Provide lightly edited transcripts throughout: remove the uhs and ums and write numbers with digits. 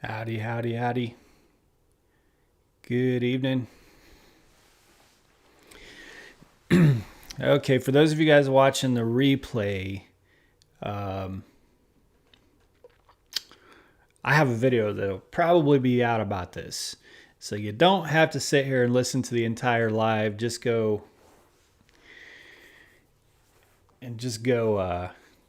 Howdy, howdy, howdy. Good evening. Okay, for those of you guys watching the replay, um, I have a video that'll probably be out about this. So you don't have to sit here and listen to the entire live. Just go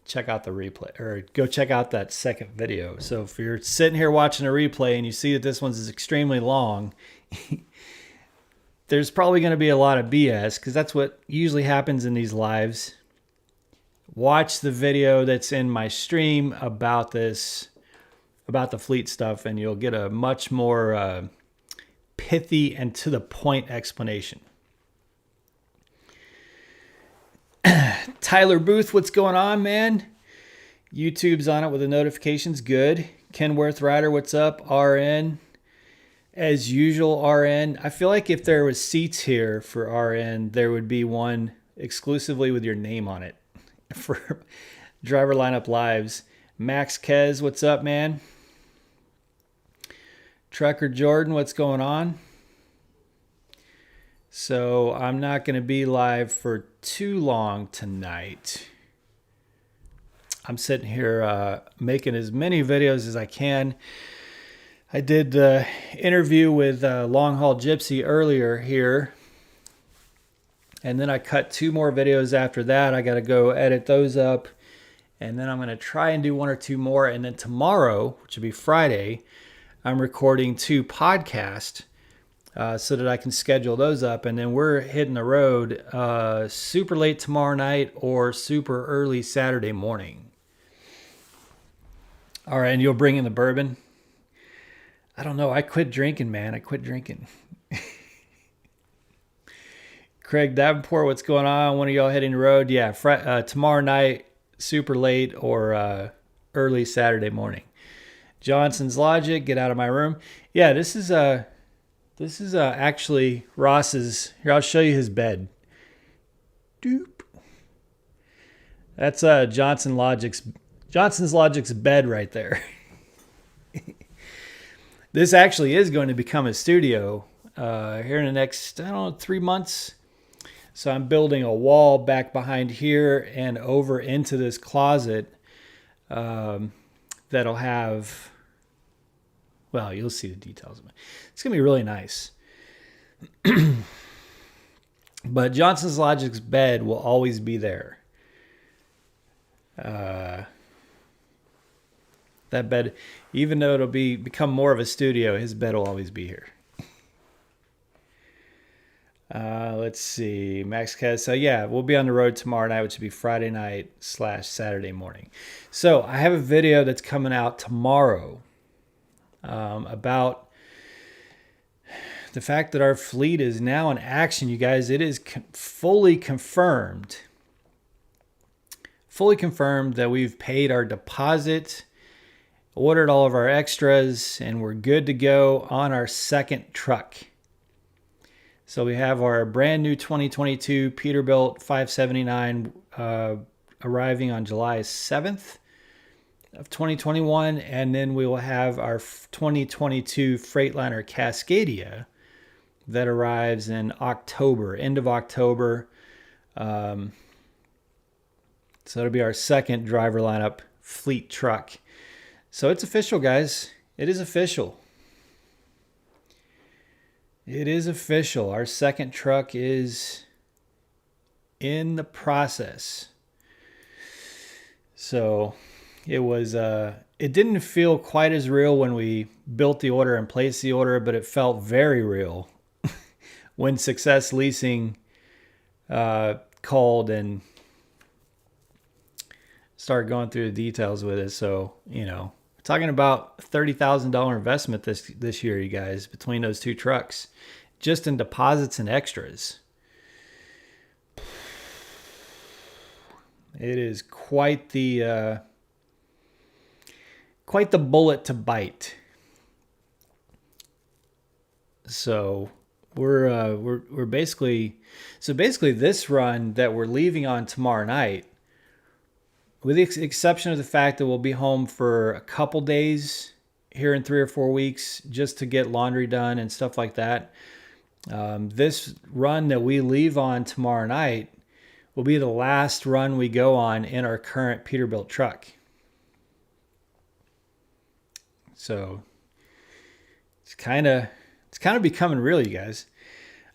check out the replay, or go check out that second video. So if you're sitting here watching a replay and you see that this one's extremely long, there's probably going to be a lot of BS because that's what usually happens in these lives. Watch the video that's in my stream about this, about the fleet stuff, and you'll get a much more pithy and to the point explanation. Tyler Booth, what's going on, man? YouTube's on it with the notifications. Good. Kenworth Rider, what's up? RN. As usual, RN. I feel like if there was seats here for RN, there would be one exclusively with your name on it for driver lineup lives. Max Kez, what's up, man? Trucker Jordan, what's going on? So I'm not going to be live for too long tonight. I'm sitting here making as many videos as I can. I did the interview with Long Haul Gypsy earlier here. And then I cut 2 more videos after that. I got to go edit those up. And then I'm going to try and do 1 or 2 more. And then tomorrow, which will be Friday, I'm recording 2 podcasts so that I can schedule those up. And then we're hitting the road super late tomorrow night or super early Saturday morning. All right, and you'll bring in the bourbon? I don't know. I quit drinking, man. I quit drinking. Craig Davenport, what's going on? One of y'all hitting the road? Yeah, tomorrow night, super late or early Saturday morning. Johnson's Logic, get out of my room. Yeah, this is actually Ross's. Here, I'll show you his bed. Doop. That's Johnson's Logic's bed right there. This actually is going to become a studio here in the next, 3 months. So I'm building a wall back behind here and over into this closet that'll have, well, you'll see the details of it. It's going to be really nice. But Johnson's Logic's bed will always be there. That bed, even though it'll become more of a studio, his bed will always be here. Let's see. Max Kez. So yeah, we'll be on the road tomorrow night, which will be Friday night / Saturday morning. So I have a video that's coming out tomorrow about the fact that our fleet is now in action, you guys. It is fully confirmed that we've paid our deposit, ordered all of our extras, and we're good to go on our second truck. So we have our brand new 2022 Peterbilt 579 arriving on July 7th of 2021, and then we will have our 2022 Freightliner Cascadia that arrives in October, end of October. So it'll be our second driver lineup fleet truck. So it's official, guys. It is official. It is official. Our second truck is in the process. So it was, it didn't feel quite as real when we built the order and placed the order, but it felt very real when Success Leasing called and started going through the details with it. So, talking about $30,000 investment this year, you guys, between those 2 trucks, just in deposits and extras. It is quite the bullet to bite. So we're basically this run that we're leaving on tomorrow night, with the exception of the fact that we'll be home for a couple days here in 3 or 4 weeks just to get laundry done and stuff like that. This run that we leave on tomorrow night will be the last run we go on in our current Peterbilt truck. So it's kind of becoming real, you guys.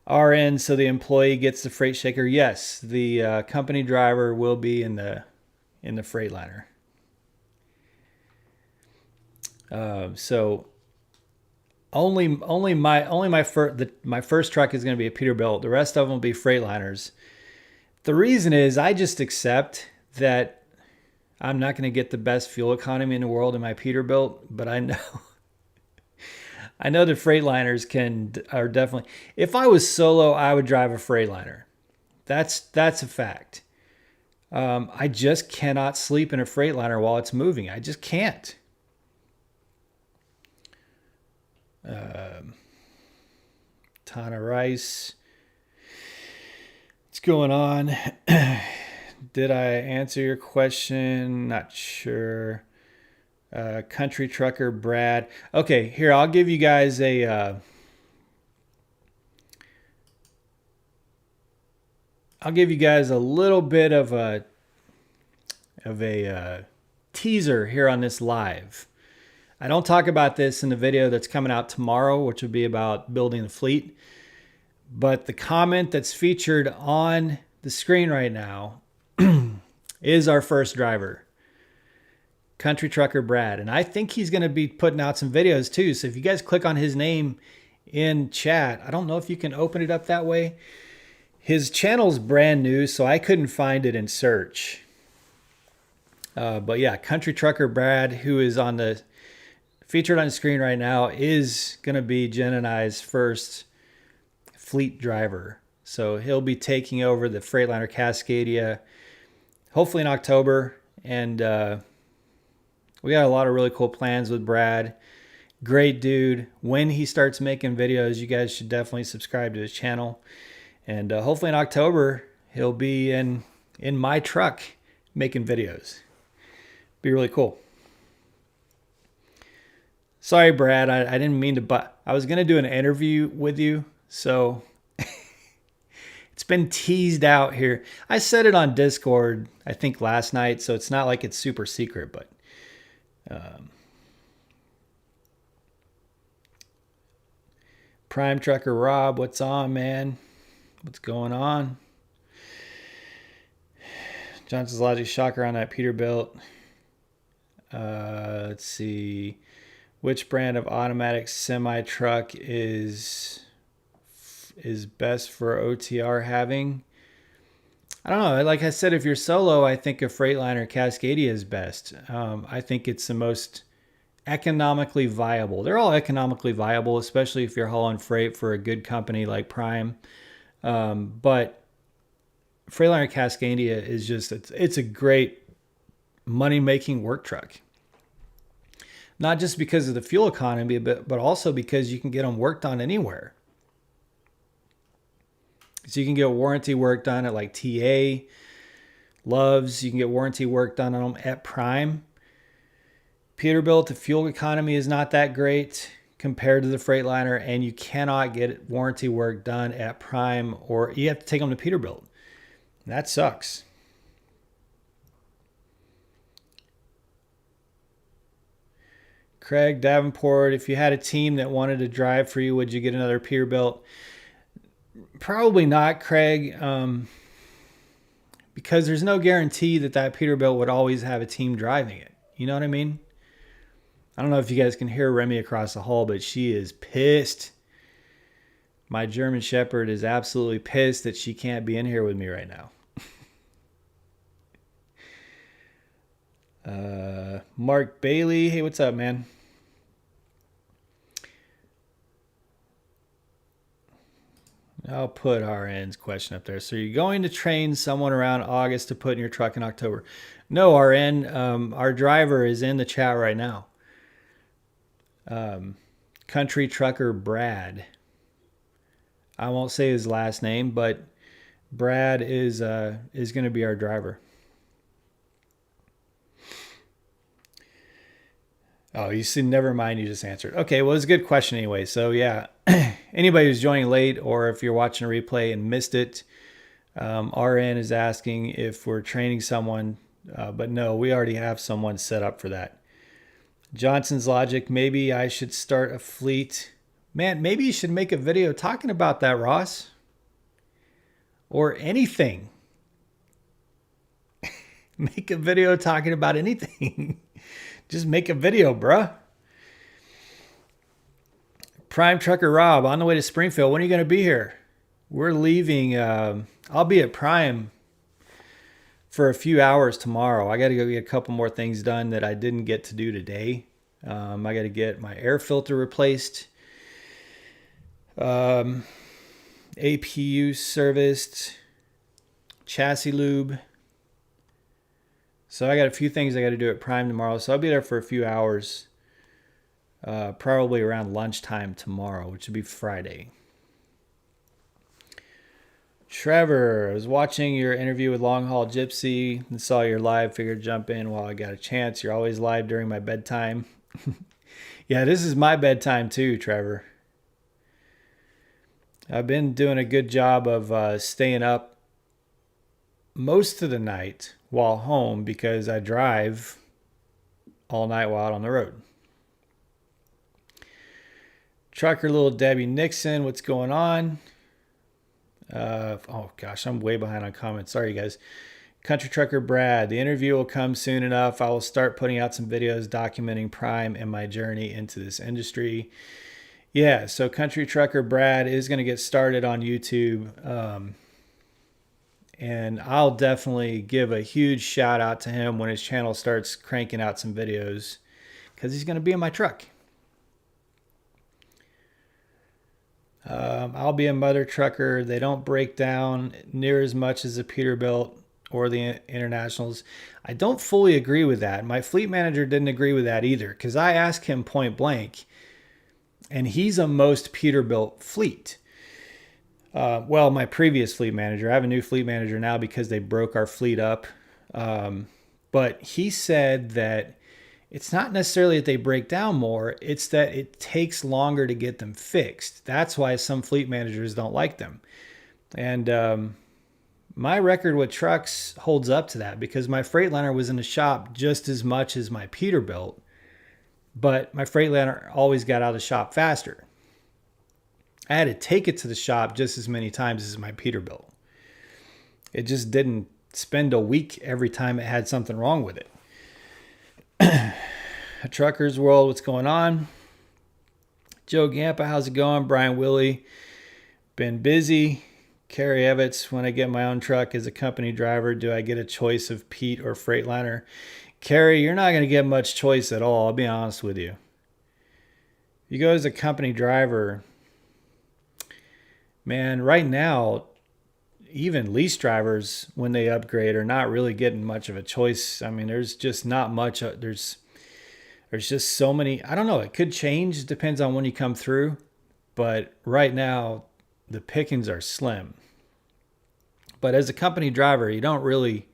RN, so the employee gets the freight shaker. Yes, the company driver will be in the Freightliner. So only my first truck is going to be a Peterbilt. The rest of them will be Freightliners. The reason is I just accept that I'm not going to get the best fuel economy in the world in my Peterbilt, but I know the Freightliners are definitely. If I was solo, I would drive a Freightliner. That's a fact. I just cannot sleep in a Freightliner while it's moving. I just can't. Tana Rice. What's going on? Did I answer your question? Not sure. Country Trucker Brad. Okay, here, I'll give you guys a little bit of a teaser here on this live. I don't talk about this in the video that's coming out tomorrow, which will be about building the fleet. But the comment that's featured on the screen right now is our first driver, Country Trucker Brad. And I think he's going to be putting out some videos too. So if you guys click on his name in chat, I don't know if you can open it up that way. His channel's brand new, so I couldn't find it in search. But yeah, Country Trucker Brad, who is featured on the screen right now, is going to be Jen and I's first fleet driver. So he'll be taking over the Freightliner Cascadia, hopefully in October. And we got a lot of really cool plans with Brad. Great dude. When he starts making videos, you guys should definitely subscribe to his channel. And hopefully in October, he'll be in my truck making videos. Be really cool. Sorry, Brad. I didn't mean to, but I was going to do an interview with you. So it's been teased out here. I said it on Discord, I think last night. So it's not like it's super secret, but Prime Trucker Rob, what's on, man? What's going on? Johnson's Logic shocker on that Peterbilt. Let's see. Which brand of automatic semi-truck is best for OTR having? I don't know. Like I said, if you're solo, I think a Freightliner Cascadia is best. I think it's the most economically viable. They're all economically viable, especially if you're hauling freight for a good company like Prime. But Freightliner Cascadia is just, it's a great money-making work truck. Not just because of the fuel economy, but also because you can get them worked on anywhere. So you can get warranty work done at like TA, Loves. You can get warranty work done on them at Prime. Peterbilt, the fuel economy is not that great compared to the Freightliner, and you cannot get warranty work done at Prime, or you have to take them to Peterbilt. That sucks. Craig Davenport, if you had a team that wanted to drive for you, would you get another Peterbilt? Probably not, Craig, because there's no guarantee that Peterbilt would always have a team driving it. You know what I mean? I don't know if you guys can hear Remy across the hall, but she is pissed. My German Shepherd is absolutely pissed that she can't be in here with me right now. Mark Bailey, hey, what's up, man? I'll put RN's question up there. So you're going to train someone around August to put in your truck in October? No, RN. Our driver is in the chat right now. Country Trucker Brad. I won't say his last name, but Brad is going to be our driver. Oh, you see, never mind. You just answered. Okay, well, it's a good question anyway. So yeah, anybody who's joining late or if you're watching a replay and missed it, RN is asking if we're training someone, but no, we already have someone set up for that. Johnson's Logic, maybe I should start a fleet. Man, maybe you should make a video talking about that, Ross. Or anything. Make a video talking about anything. Just make a video, bruh. Prime Trucker Rob, on the way to Springfield. When are you going to be here? We're leaving. I'll be at Prime for a few hours tomorrow. I got to go get a couple more things done that I didn't get to do today. I got to get my air filter replaced. APU serviced. Chassis lube. So I got a few things I got to do at Prime tomorrow. So I'll be there for a few hours. Probably around lunchtime tomorrow, which would be Friday. Trevor, I was watching your interview with Long Haul Gypsy and saw your live. Figured jump in while I got a chance. You're always live during my bedtime. Yeah, this is my bedtime too, Trevor. I've been doing a good job of staying up most of the night while home because I drive all night while out on the road. Trucker Little Debbie Nixon, what's going on? Oh gosh, I'm way behind on comments. Sorry, guys. Country Trucker Brad, the interview will come soon enough. I will start putting out some videos documenting Prime and my journey into this industry. Yeah, so Country Trucker Brad is going to get started on YouTube. And I'll definitely give a huge shout out to him when his channel starts cranking out some videos because he's going to be in my truck. I'll be a mother trucker. They don't break down near as much as the Peterbilt or the Internationals. I don't fully agree with that. My fleet manager didn't agree with that either because I asked him point blank, and he's a most Peterbilt fleet. Well, my previous fleet manager. I have a new fleet manager now because they broke our fleet up. But he said that it's not necessarily that they break down more. It's that it takes longer to get them fixed. That's why some fleet managers don't like them. And my record with trucks holds up to that because my Freightliner was in the shop just as much as my Peterbilt. But my Freightliner always got out of the shop faster. I had to take it to the shop just as many times as my Peterbilt. It just didn't spend a week every time it had something wrong with it. A Trucker's World, what's going on? Joe Gampa, how's it going? Brian Willie, been busy. Carrie Evitz, when I get my own truck as a company driver, do I get a choice of Pete or Freightliner? Carrie, you're not going to get much choice at all, I'll be honest with you. You go as a company driver, man, right now, even lease drivers, when they upgrade, are not really getting much of a choice. I mean, there's just not much. There's just so many. I don't know. It could change. It depends on when you come through. But right now, the pickings are slim. But as a company driver, you don't really...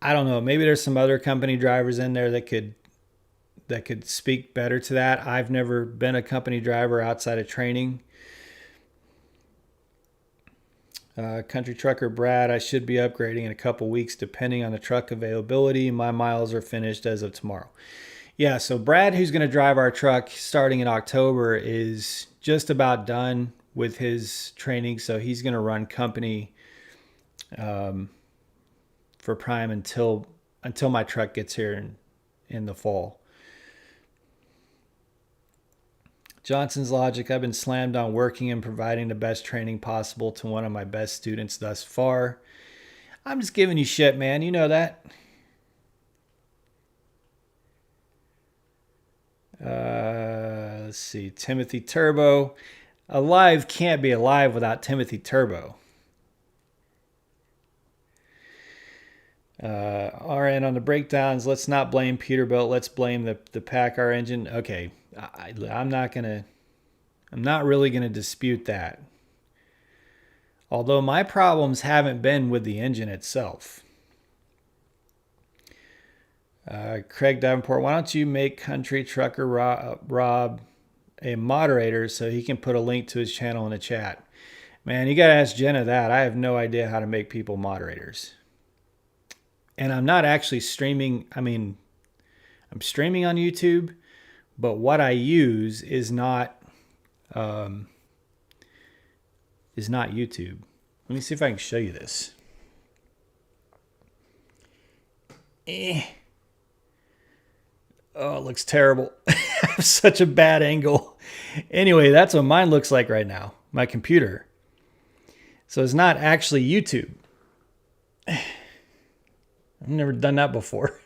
I don't know. Maybe there's some other company drivers in there that could speak better to that. I've never been a company driver outside of training. Country Trucker Brad, I should be upgrading in a couple weeks depending on the truck availability. My miles are finished as of tomorrow. Yeah, so Brad, who's going to drive our truck starting in October, is just about done with his training. So he's going to run company for Prime until my truck gets here in the fall. Johnson's Logic, I've been slammed on working and providing the best training possible to one of my best students thus far. I'm just giving you shit, man. You know that. Let's see. Timothy Turbo. Alive can't be alive without Timothy Turbo. RN on the breakdowns. Let's not blame Peterbilt. Let's blame the PACCAR engine. Okay. I'm not really going to dispute that. Although my problems haven't been with the engine itself. Craig Davenport, why don't you make Country Trucker Rob a moderator so he can put a link to his channel in the chat? Man, you got to ask Jenna that. I have no idea how to make people moderators. And I'm not actually streaming. I mean, I'm streaming on YouTube, but what I use is not YouTube. Let me see if I can show you this. Oh, it looks terrible. I have such a bad angle. Anyway, that's what mine looks like right now, my computer. So it's not actually YouTube. I've never done that before.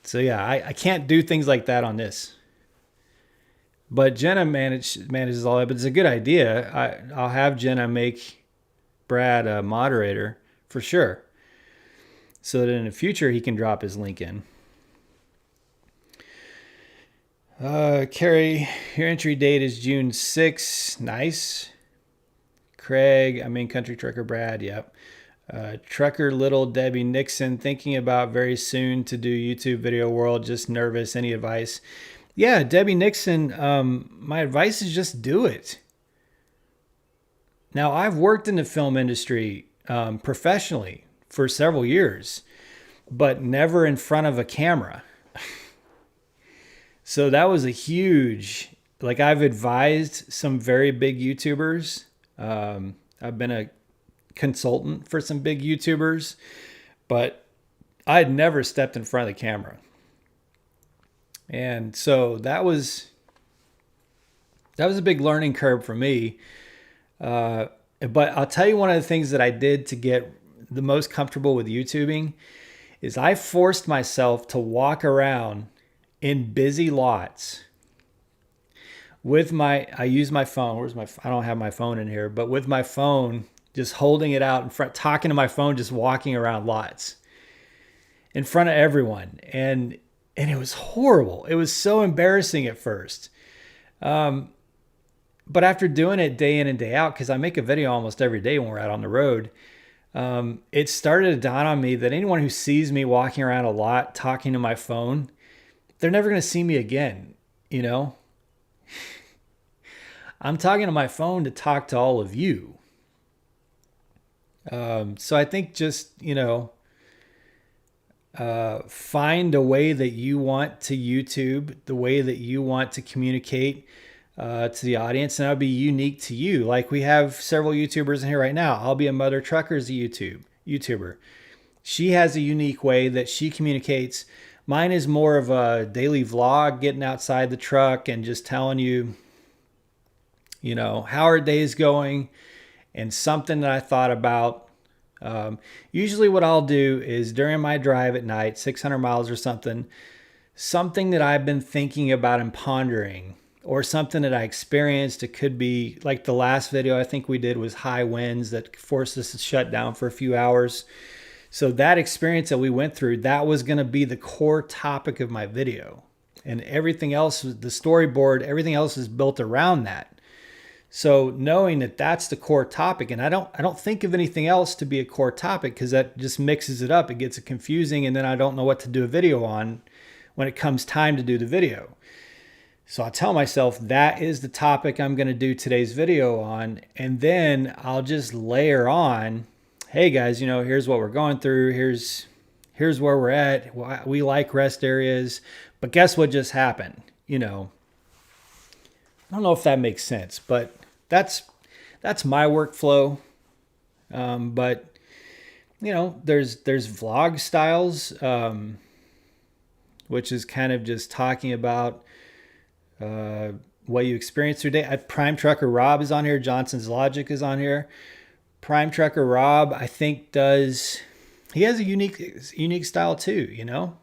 So yeah, I can't do things like that on this. But Jenna manages all that, but it's a good idea. I'll have Jenna make Brad a moderator for sure, so that in the future he can drop his link in. Carrie, your entry date is June 6th. Nice. Craig, Country Trucker Brad, yep. Trucker Little Debbie Nixon, thinking about very soon to do YouTube video world, just nervous. Any advice? Yeah, Debbie Nixon, my advice is just do it. Now, I've worked in the film industry professionally for several years, but never in front of a camera. So that was a huge, like, I've advised some very big YouTubers. I've been a consultant for some big YouTubers, but I'd never stepped in front of the camera. And so that was a big learning curve for me. But I'll tell you, one of the things that I did to get the most comfortable with YouTubing is I forced myself to walk around in busy lots with I use my phone. I don't have my phone in here, but with my phone, just holding it out in front, talking to my phone, just walking around lots in front of everyone. And it was horrible. It was so embarrassing at first. But after doing it day in and day out, because I make a video almost every day when we're out on the road, it started to dawn on me that anyone who sees me walking around a lot, talking to my phone, they're never going to see me again, you know? I'm talking to my phone to talk to all of you. So I think just, find a way that you want to YouTube, the way that you want to communicate to the audience, and that'll be unique to you. Like, we have several YouTubers in here right now. I'll be a Mother Trucker's a YouTuber. She has a unique way that she communicates. Mine is more of a daily vlog, getting outside the truck and just telling you, how our day is going and something that I thought about. Usually what I'll do is during my drive at night, 600 miles or something that I've been thinking about and pondering, or something that I experienced. It could be like the last video I think we did was high winds that forced us to shut down for a few hours. So that experience that we went through, that was going to be the core topic of my video. And everything else, the storyboard, everything else is built around that. So knowing that that's the core topic, and I don't think of anything else to be a core topic, because that just mixes it up. It gets confusing, and then I don't know what to do a video on when it comes time to do the video. So I tell myself that is the topic I'm going to do today's video on, and then I'll just layer on, hey guys, here's what we're going through. Here's where we're at. We like rest areas, but guess what just happened? I don't know if that makes sense, but that's my workflow. But there's vlog styles, which is kind of just talking about what you experience through day. Prime Trucker Rob is on here. Johnson's Logic is on here. Prime Trucker Rob, I think, he has a unique style too.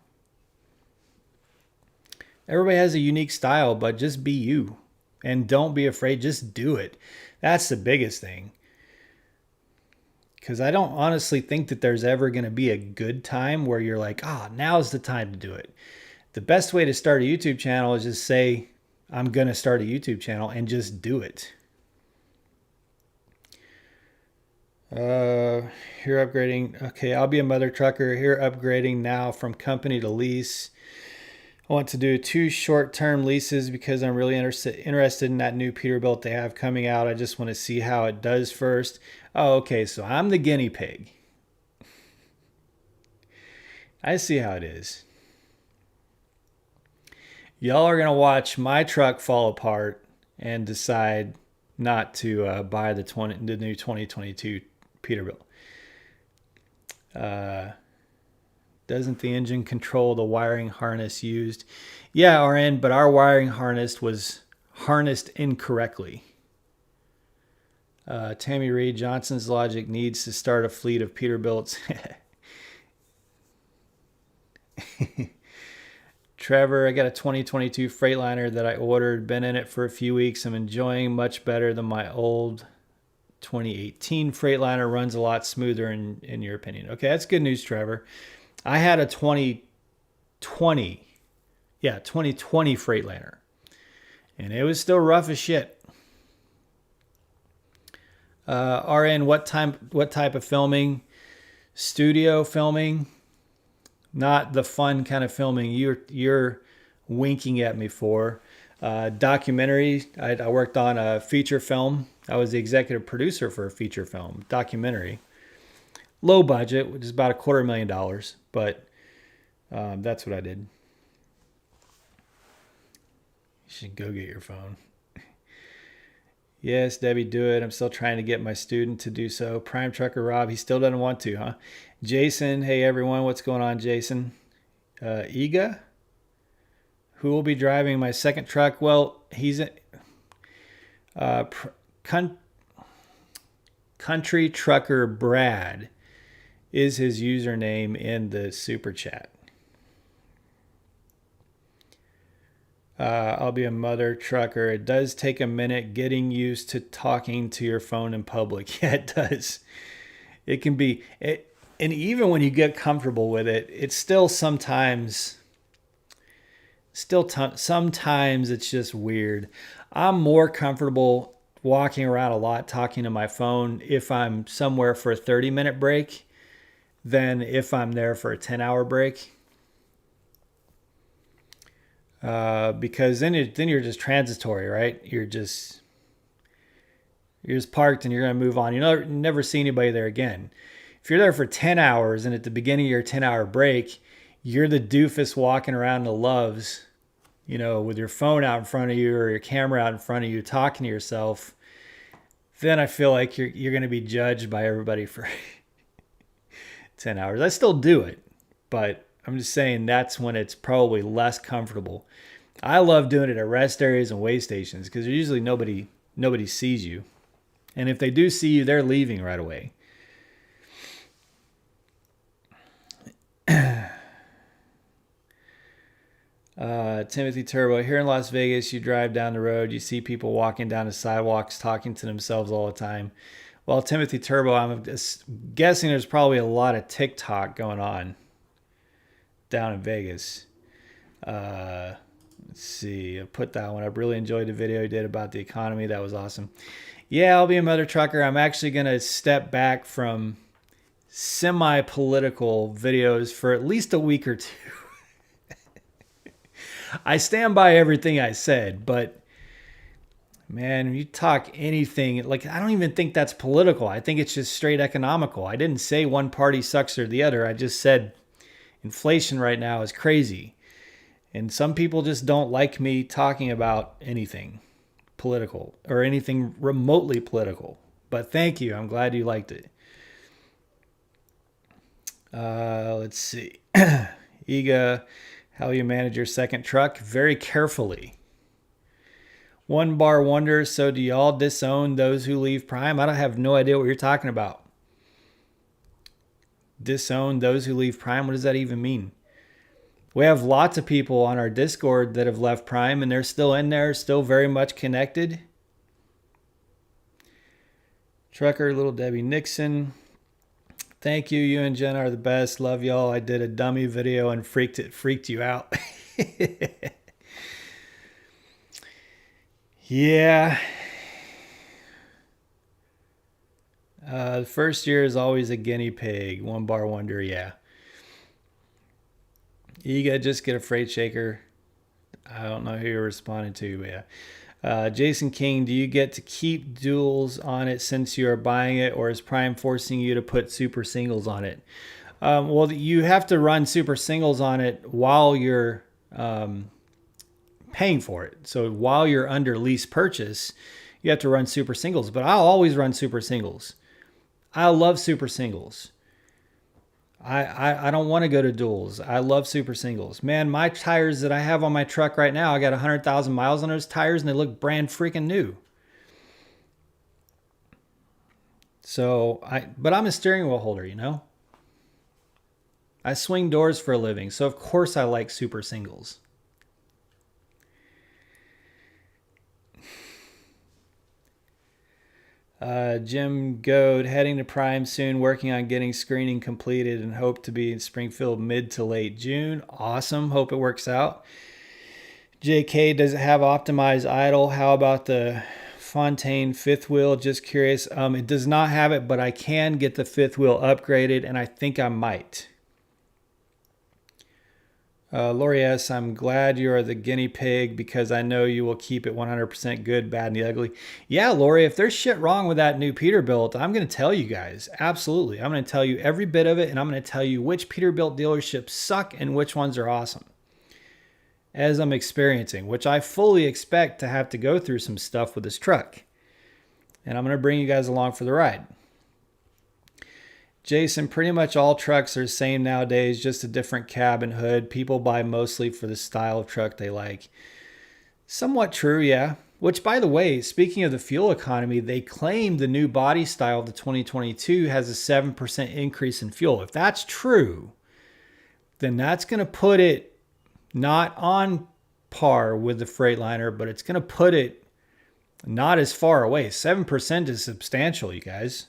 Everybody has a unique style, but just be you. And don't be afraid. Just do it. That's the biggest thing. Because I don't honestly think that there's ever going to be a good time where you're like, now's the time to do it. The best way to start a YouTube channel is just say, I'm going to start a YouTube channel, and just do it. Here upgrading. Okay, I'll be a mother trucker. Here upgrading now from company to lease. I want to do 2 short-term leases because I'm really interested in that new Peterbilt they have coming out. I just want to see how it does first. Oh, okay, so I'm the guinea pig. I see how it is. Y'all are going to watch my truck fall apart and decide not to buy the new 2022 Peterbilt. Doesn't the engine control the wiring harness used? Yeah, RN, but our wiring harness was harnessed incorrectly. Tammy Reed, Johnson's Logic needs to start a fleet of Peterbilts. Trevor, I got a 2022 Freightliner that I ordered. Been in it for a few weeks. I'm enjoying much better than my old 2018 Freightliner. Runs a lot smoother in your opinion. Okay, that's good news, Trevor. I had a 2020 Freightliner, and it was still rough as shit. RN, what type of filming? Studio filming, not the fun kind of filming you're winking at me for. Documentary. I worked on a feature film. I was the executive producer for a feature film documentary. Low budget, which is about $250,000, but that's what I did. You should go get your phone. Yes, Debbie, do it. I'm still trying to get my student to do so. Prime Trucker Rob, he still doesn't want to, huh? Jason, hey everyone, what's going on, Jason? Iga, who will be driving my second truck? Well, he's Country Trucker Brad is his username in the super chat. I'll be a mother trucker. It does take a minute getting used to talking to your phone in public. Yeah, it does. It can be, and even when you get comfortable with it, it's still sometimes it's just weird. I'm more comfortable walking around a lot talking to my phone if I'm somewhere for a 30-minute break than if I'm there for a 10-hour break. Because then you're just transitory, right? You're just parked and you're going to move on. You never see anybody there again. If you're there for 10 hours and at the beginning of your 10-hour break, you're the doofus walking around the Loves, with your phone out in front of you or your camera out in front of you, talking to yourself, then I feel like you're going to be judged by everybody for 10 hours. I still do it, but I'm just saying that's when it's probably less comfortable. I love doing it at rest areas and way stations because usually nobody sees you. And if they do see you, they're leaving right away. Timothy Turbo, here in Las Vegas, you drive down the road, you see people walking down the sidewalks talking to themselves all the time. Well, Timothy Turbo, I'm guessing there's probably a lot of TikTok going on down in Vegas. Let's see. I put that one up. Really enjoyed the video he did about the economy. That was awesome. Yeah, I'll be a mother trucker. I'm actually going to step back from semi-political videos for at least a week or two. I stand by everything I said, but man, you talk anything, like I don't even think that's political. I think it's just straight economical. I didn't say one party sucks or the other. I just said inflation right now is crazy. And some people just don't like me talking about anything political or anything remotely political. But thank you. I'm glad you liked it. Let's see. Iga, how you manage your second truck? Very carefully. One bar wonder, so do y'all disown those who leave Prime? I don't have no idea what you're talking about. Disown those who leave Prime? What does that even mean? We have lots of people on our Discord that have left Prime and they're still in there, still very much connected. Trucker, Little Debbie Nixon. Thank you. You and Jen are the best. Love y'all. I did a dummy video and freaked you out. Yeah. The first year is always a guinea pig. One bar wonder, yeah. You gotta just get a freight shaker. I don't know who you're responding to, but yeah. Jason King, do you get to keep duals on it since you are buying it, or is Prime forcing you to put super singles on it? Well, you have to run super singles on it while you're paying for it. So while you're under lease purchase, you have to run super singles. But I'll always run super singles. I love super singles. I don't want to go to duals. I love super singles. Man, my tires that I have on my truck right now, I got 100,000 miles on those tires and they look brand freaking new. So, but I'm a steering wheel holder, you know? I swing doors for a living, so of course I like super singles. Jim Goad, heading to Prime soon, working on getting screening completed and hope to be in Springfield mid to late June. Awesome. Hope it works out. JK, does it have optimized idle? How about the Fontaine fifth wheel? Just curious. It does not have it, but I can get the fifth wheel upgraded, and I think I might. Lori S., I'm glad you are the guinea pig because I know you will keep it 100% good, bad, and the ugly. Yeah, Lori, if there's shit wrong with that new Peterbilt, I'm going to tell you guys. Absolutely. I'm going to tell you every bit of it, and I'm going to tell you which Peterbilt dealerships suck and which ones are awesome. As I'm experiencing, which I fully expect to have to go through some stuff with this truck. And I'm going to bring you guys along for the ride. Jason, pretty much all trucks are the same nowadays, just a different cab and hood. People buy mostly for the style of truck they like. Somewhat true, yeah. Which, by the way, speaking of the fuel economy, they claim the new body style of the 2022 has a 7% increase in fuel. If that's true, then that's going to put it not on par with the Freightliner, but it's going to put it not as far away. 7% is substantial, you guys.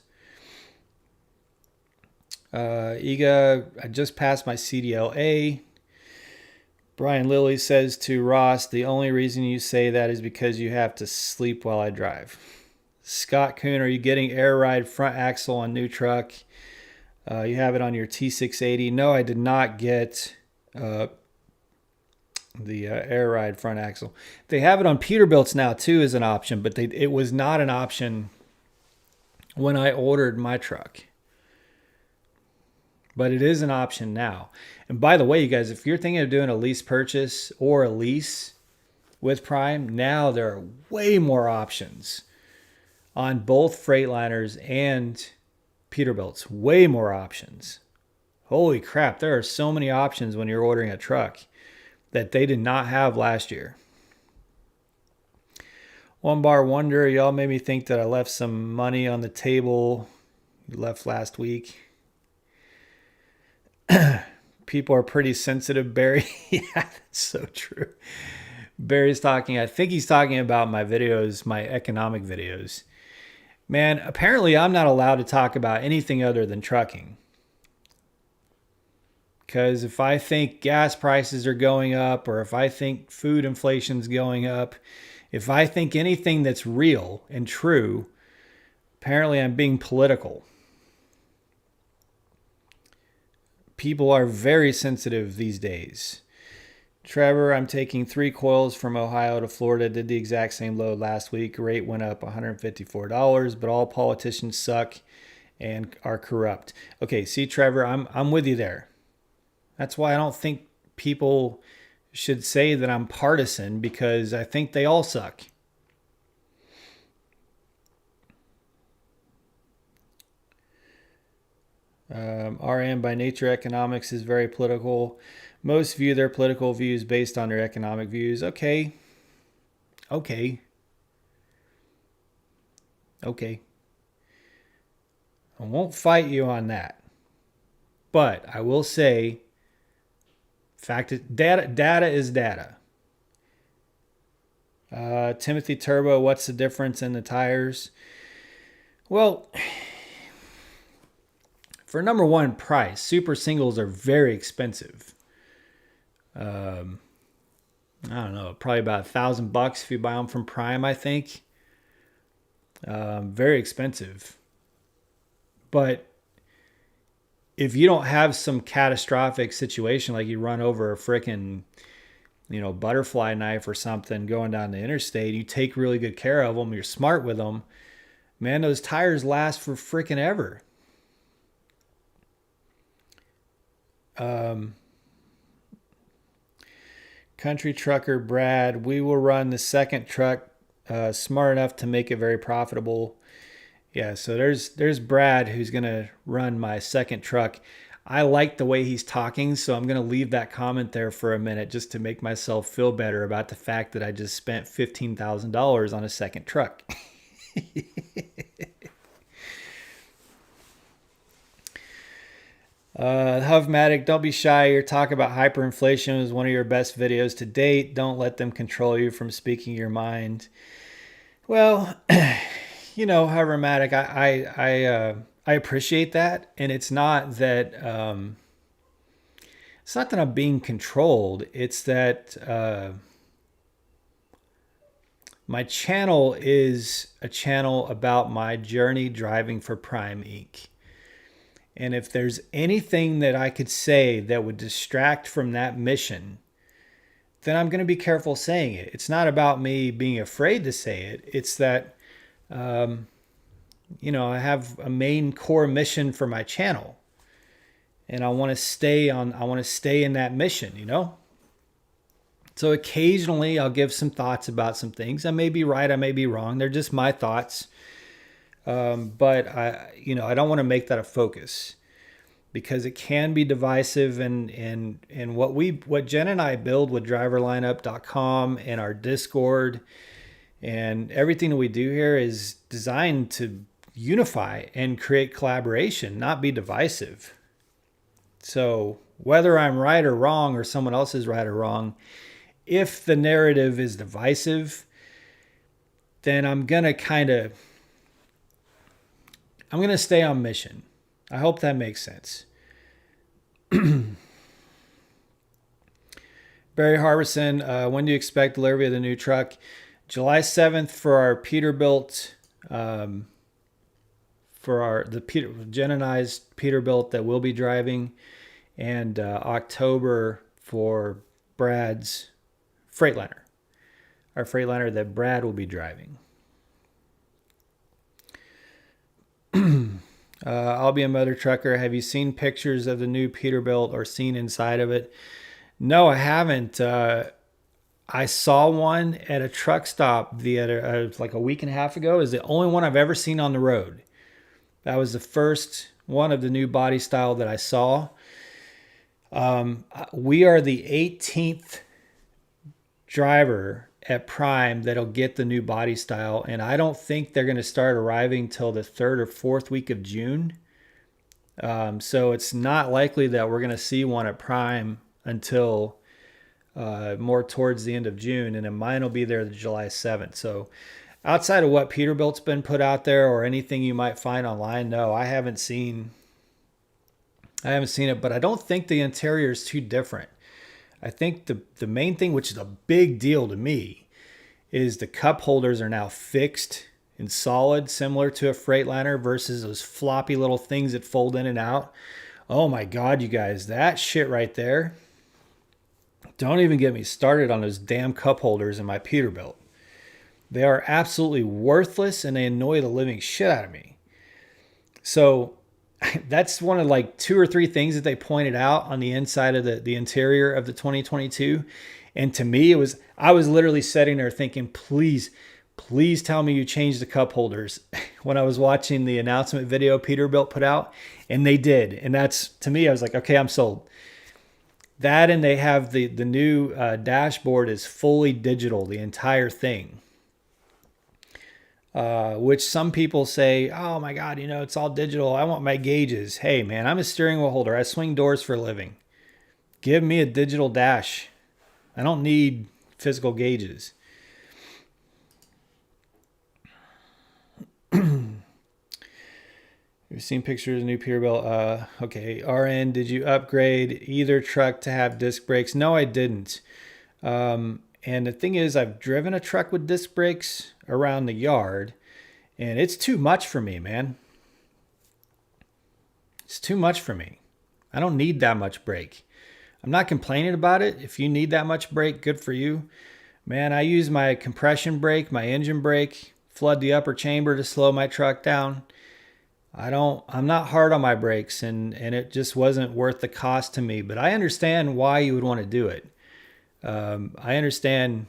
Iga, I just passed my CDLA. Brian Lilly says to Ross, the only reason you say that is because you have to sleep while I drive. Scott Kuhn, are you getting air ride front axle on new truck? You have it on your T680. No, I did not get the air ride front axle. They have it on Peterbilts now too as an option, but it was not an option when I ordered my truck. But it is an option now. And by the way, you guys, if you're thinking of doing a lease purchase or a lease with Prime, now there are way more options on both Freightliners and Peterbilts. Way more options. Holy crap, there are so many options when you're ordering a truck that they did not have last year. One bar wonder, y'all made me think that I left some money on the table. You left last week. People are pretty sensitive, Barry. Yeah, that's so true. Barry's talking, I think he's talking about my videos, my economic videos. Man, apparently I'm not allowed to talk about anything other than trucking. Because if I think gas prices are going up, or if I think food inflation's going up, if I think anything that's real and true, apparently I'm being political. People are very sensitive these days. Trevor, I'm taking 3 coils from Ohio to Florida. Did the exact same load last week. Rate went up $154, but all politicians suck and are corrupt. Okay, see, Trevor, I'm with you there. That's why I don't think people should say that I'm partisan, because I think they all suck. RM by nature economics is very political. Most view their political views based on their economic views. Okay. I won't fight you on that. But I will say, data is data. Timothy Turbo, what's the difference in the tires? Well, for number one, price, super singles are very expensive. I don't know, probably about $1,000 if you buy them from Prime, I think. Very expensive. But if you don't have some catastrophic situation, like you run over a frickin', butterfly knife or something going down the interstate, you take really good care of them, you're smart with them, man, those tires last for frickin' ever. Country trucker Brad, we will run the second truck smart enough to make it very profitable. Yeah, so there's Brad who's gonna run my second truck. I like the way he's talking, so I'm gonna leave that comment there for a minute just to make myself feel better about the fact that I just spent $15,000 on a second truck. Hovmatic, don't be shy. Your talk about hyperinflation was one of your best videos to date. Don't let them control you from speaking your mind. Well, Hovmatic, I appreciate that, and it's not that I'm being controlled. It's that my channel is a channel about my journey driving for Prime Inc. And if there's anything that I could say that would distract from that mission, then I'm going to be careful saying it. It's not about me being afraid to say it. It's that, I have a main core mission for my channel, and I want to stay in that mission, So occasionally I'll give some thoughts about some things. I may be right, I may be wrong. They're just my thoughts. But I don't want to make that a focus, because it can be divisive, and what Jen and I build with driverlineup.com and our Discord and everything that we do here is designed to unify and create collaboration, not be divisive. So whether I'm right or wrong, or someone else is right or wrong, if the narrative is divisive, then I'm going to stay on mission. I hope that makes sense. Barry Harbison, when do you expect delivery of the new truck? July 7th for our Peterbilt, Jen and I's Peterbilt that we'll be driving, and October for Brad's Freightliner, our Freightliner that Brad will be driving. I'll be a motor trucker. Have you seen pictures of the new Peterbilt or seen inside of it? No, I haven't. I saw one at a truck stop like a week and a half ago. It's the only one I've ever seen on the road. That was the first one of the new body style that I saw. We are the 18th driver at Prime that'll get the new body style, and I don't think they're going to start arriving till the 3rd or 4th week of June. So it's not likely that we're going to see one at Prime until more towards the end of June, and then mine will be there July 7th. So outside of what Peterbilt's been put out there or anything you might find online, no, I haven't seen it, but I don't think the interior is too different. I think the main thing, which is a big deal to me, is the cup holders are now fixed and solid, similar to a Freightliner, versus those floppy little things that fold in and out. Oh my God, you guys, that shit right there. Don't even get me started on those damn cup holders in my Peterbilt. They are absolutely worthless, and they annoy the living shit out of me. So that's one of like 2 or 3 things that they pointed out on the inside of the interior of the 2022. And to me, I was literally sitting there thinking, please tell me you changed the cup holders when I was watching the announcement video Peterbilt put out. And they did. And that's, to me, I was like, okay, I'm sold. That, and they have the new dashboard is fully digital, the entire thing. Which some people say, oh my God, it's all digital. I want my gauges. Hey man, I'm a steering wheel holder. I swing doors for a living. Give me a digital dash. I don't need physical gauges. You've seen pictures of the new Peterbilt. Okay. RN, did you upgrade either truck to have disc brakes? No, I didn't. And the thing is, I've driven a truck with disc brakes around the yard, and it's too much for me, man. It's too much for me. I don't need that much brake. I'm not complaining about it. If you need that much brake, good for you. Man, I use my compression brake, my engine brake, flood the upper chamber to slow my truck down. I'm not hard on my brakes, and it just wasn't worth the cost to me. But I understand why you would want to do it. I understand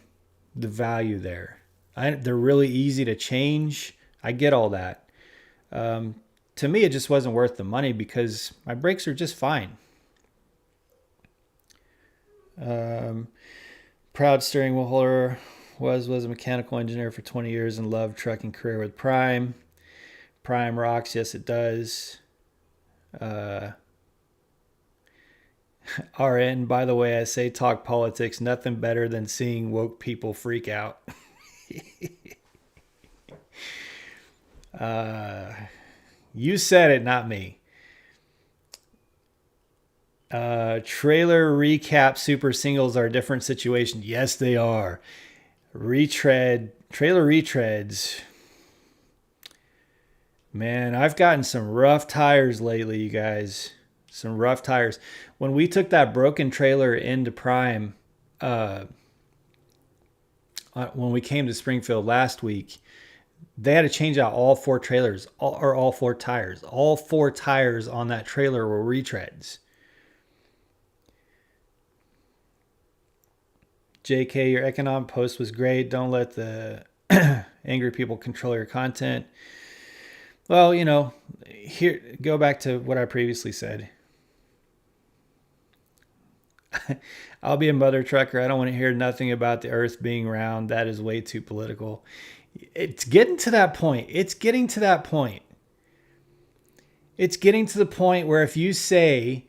the value there. They're really easy to change. I get all that. To me, it just wasn't worth the money because my brakes are just fine. Proud steering wheel holder. Was a mechanical engineer for 20 years and loved trucking career with Prime. Prime rocks. Yes, it does. RN, by the way, I say talk politics. Nothing better than seeing woke people freak out. You said it, not me. Trailer recap super singles are a different situation. Yes, they are. Trailer retreads. Man, I've gotten some rough tires lately, you guys. Some rough tires. When we took that broken trailer into Prime, when we came to Springfield last week, they had to change out all 4 trailers, all 4 tires. All 4 tires on that trailer were retreads. JK, your economic post was great. Don't let the angry people control your content. Well, here, go back to what I previously said. I'll be a mother trucker. I don't want to hear nothing about the earth being round. That is way too political. It's getting to that point. It's getting to the point where if you say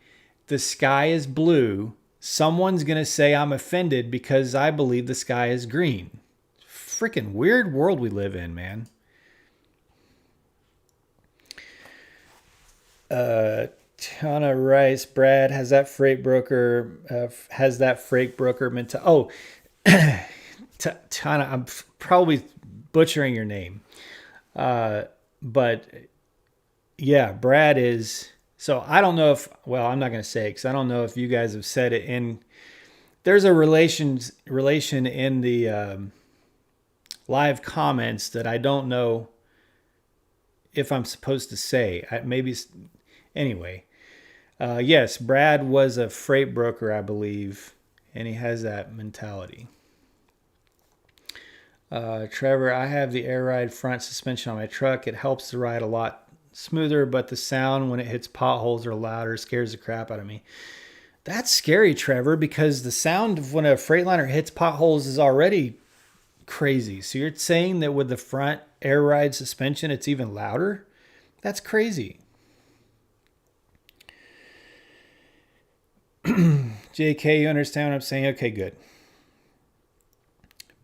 the sky is blue, someone's going to say I'm offended because I believe the sky is green. Freaking weird world we live in, man. Tana Rice, Brad has that freight broker mentality. Oh, Tana, I'm probably butchering your name, but yeah, Brad is. So I don't know if. Well, I'm not going to say because I don't know if you guys have said it. There's a relation in the live comments that I don't know if I'm supposed to say. Anyway. Yes, Brad was a freight broker, I believe, and he has that mentality. Trevor, I have the air ride front suspension on my truck. It helps the ride a lot smoother, but the sound when it hits potholes or louder scares the crap out of me. That's scary, Trevor, because the sound of when a Freightliner hits potholes is already crazy. So you're saying that with the front air ride suspension, it's even louder? That's crazy. JK, you understand what I'm saying? Okay, good.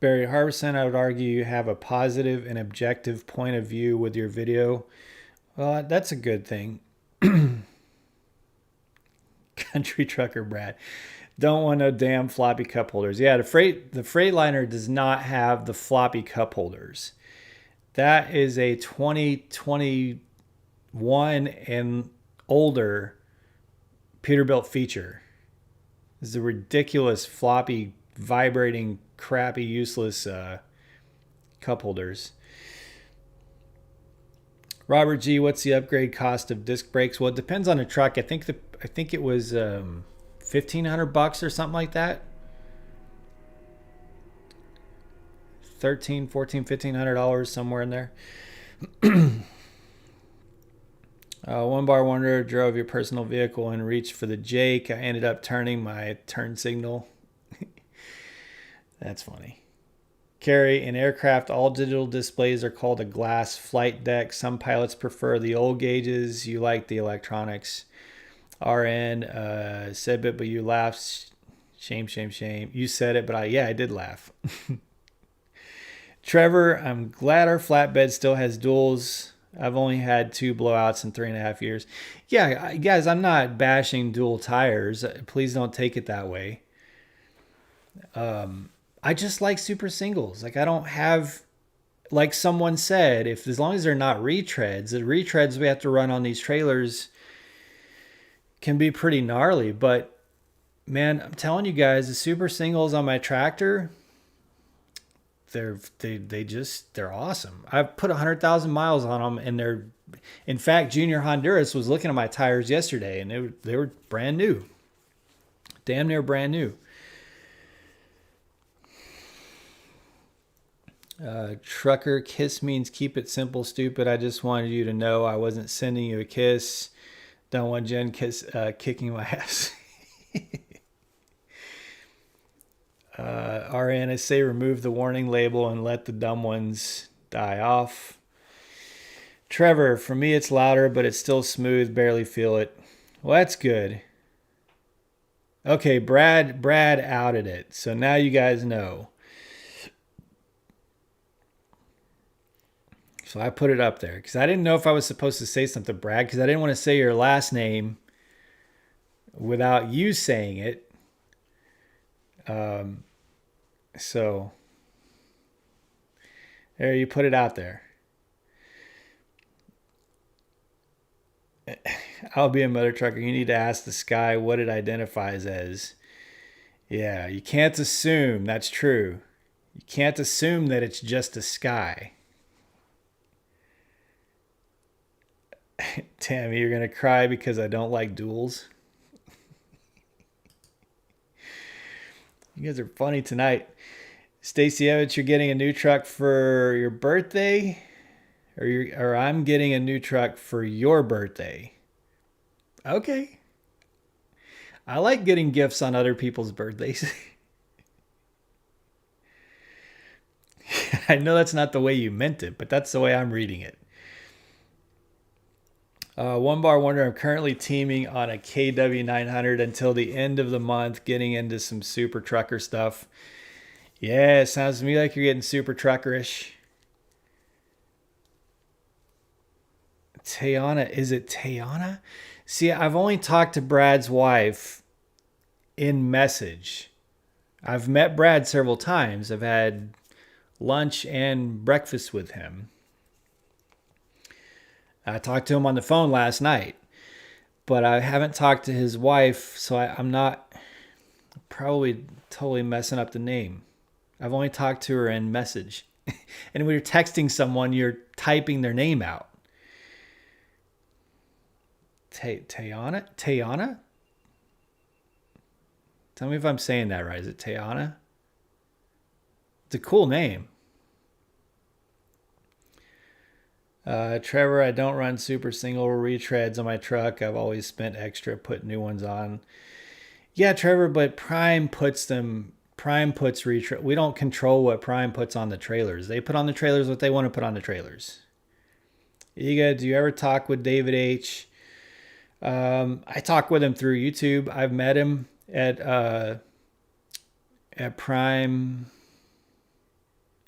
Barry Harbison, I would argue you have a positive and objective point of view with your video. Well, that's a good thing. Country trucker Brad. Don't want no damn floppy cup holders. Yeah, the Freightliner does not have the floppy cup holders. That is a 2021 and older Peterbilt feature. This is a ridiculous floppy, vibrating, crappy, useless cup holders. Robert G, what's the upgrade cost of disc brakes? Well, it depends on the truck. I think it was $1,500 or something like that. $1,300, $1,400, $1,500, somewhere in there. One bar wonder drove your personal vehicle and reached for the Jake. I ended up turning my turn signal. That's funny. Carrie, in aircraft, all digital displays are called a glass flight deck. Some pilots prefer the old gauges. You like the electronics. RN said it, but you laughed. Shame, shame, shame. You said it, but I did laugh. Trevor, I'm glad our flatbed still has duals. I've only had 2 blowouts in 3.5 years. Yeah, guys, I'm not bashing dual tires. Please don't take it that way. I just like super singles. Like, I don't have, like someone said, as long as they're not retreads, the retreads we have to run on these trailers, can be pretty gnarly. But man, I'm telling you guys, the super singles on my tractor, they're awesome. I've put 100,000 miles on them, and they're, in fact, Junior Honduras was looking at my tires yesterday, and they were brand new, damn near brand new. Trucker, kiss means keep it simple, stupid. I just wanted you to know I wasn't sending you a kiss. Don't want Jen kicking my ass. Ariana, say remove the warning label and let the dumb ones die off. Trevor, for me it's louder, but it's still smooth. Barely feel it. Well, that's good. Okay, Brad outed it. So now you guys know. So I put it up there because I didn't know if I was supposed to say something, Brad, because I didn't want to say your last name without you saying it. So there, you put it out there. I'll be a motor trucker. You need to ask the sky what it identifies as. Yeah, you can't assume. That's true. You can't assume that it's just a sky. Tammy, you're going to cry because I don't like duels. You guys are funny tonight. Stacy Evans, you're getting a new truck for your birthday? Or I'm getting a new truck for your birthday. Okay. I like getting gifts on other people's birthdays. I know that's not the way you meant it, but that's the way I'm reading it. One bar wonder, I'm currently teaming on a KW 900 until the end of the month, getting into some super trucker stuff. Yeah, it sounds to me like you're getting super truckerish. Tayana, is it Tayana? See, I've only talked to Brad's wife in message. I've met Brad several times. I've had lunch and breakfast with him. I talked to him on the phone last night, but I haven't talked to his wife, so I'm not probably totally messing up the name. I've only talked to her in message. And when you're texting someone, you're typing their name out. Tayana? Tayana? Tell me if I'm saying that right. Is it Tayana? It's a cool name. Trevor, I don't run super single retreads on my truck. I've always spent extra, put new ones on. Yeah, Trevor, but Prime puts retread. We don't control what Prime puts on the trailers. They put on the trailers what they want to put on the trailers. Iga, do you ever talk with David H? I talk with him through YouTube. I've met him at Prime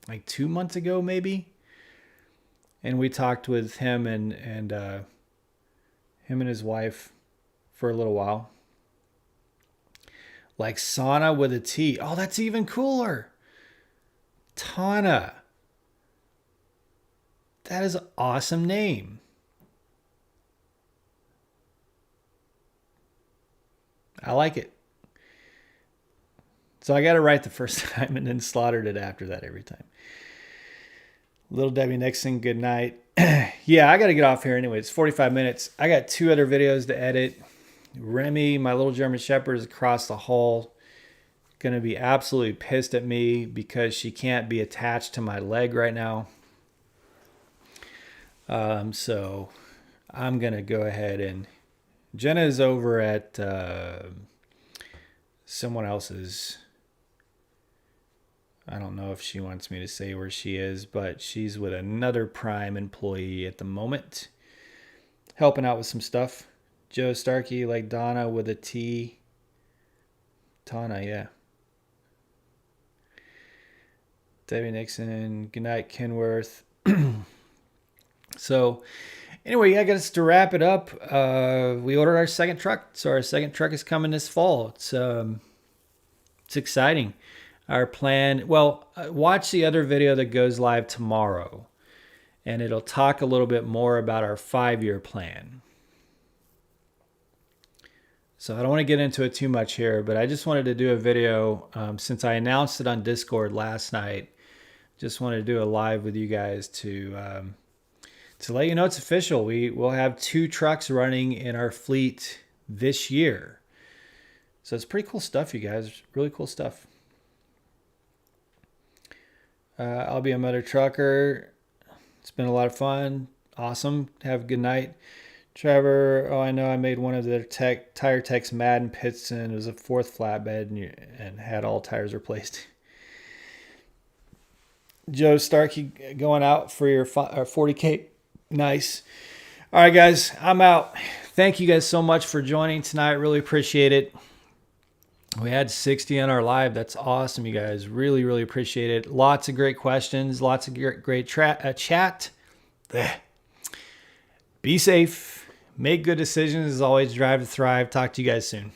like 2 months ago, maybe. And we talked with him and his wife for a little while. Like sauna with a T. Oh, that's even cooler. Tana. That is an awesome name. I like it. So I got it right the first time and then slaughtered it after that every time. Little Debbie Nixon, good night. Yeah, I got to get off here anyway. It's 45 minutes. I got 2 other videos to edit. Remy, my little German Shepherd, is across the hall. Going to be absolutely pissed at me because she can't be attached to my leg right now. So I'm going to go ahead and... Jenna is over at someone else's... I don't know if she wants me to say where she is, but she's with another Prime employee at the moment, helping out with some stuff. Joe Starkey, like Donna with a T. Tana, yeah. Debbie Nixon, good night, Kenworth. So, anyway, I guess to wrap it up, we ordered our second truck. So our second truck is coming this fall. It's exciting. Our plan, well, watch the other video that goes live tomorrow, and it'll talk a little bit more about our 5-year plan. So I don't want to get into it too much here, but I just wanted to do a video since I announced it on Discord last night. Just wanted to do a live with you guys to let you know it's official. We will have 2 trucks running in our fleet this year. So it's pretty cool stuff, you guys. Really cool stuff. I'll be a motor trucker. It's been a lot of fun. Awesome. Have a good night. Trevor, I know I made one of their tire techs mad in Pittston. It was a 4th flatbed and had all tires replaced. Joe Starkey going out for your 40K. Nice. All right, guys, I'm out. Thank you guys so much for joining tonight. Really appreciate it. We had 60 on our live. That's awesome, you guys. Really, really appreciate it. Lots of great questions. Lots of great chat. Be safe. Make good decisions. As always, drive to thrive. Talk to you guys soon.